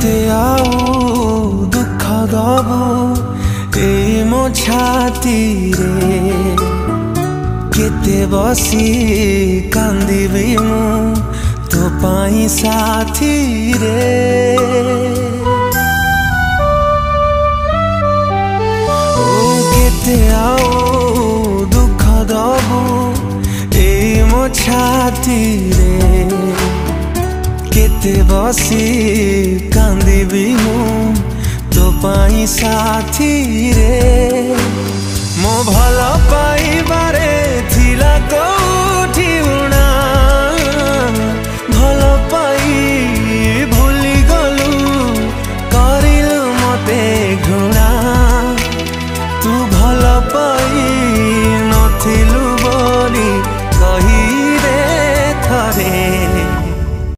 केते आउ दुख दबु ए मो छाती रे केते बसी कांदिबी मु तो पाई साथी रे ओ केते आउ दुख दबु ए मो छाती रे केते बसी कांदिबी मु तो पाई साथी रे मो भल पाइबारे थिला कोठी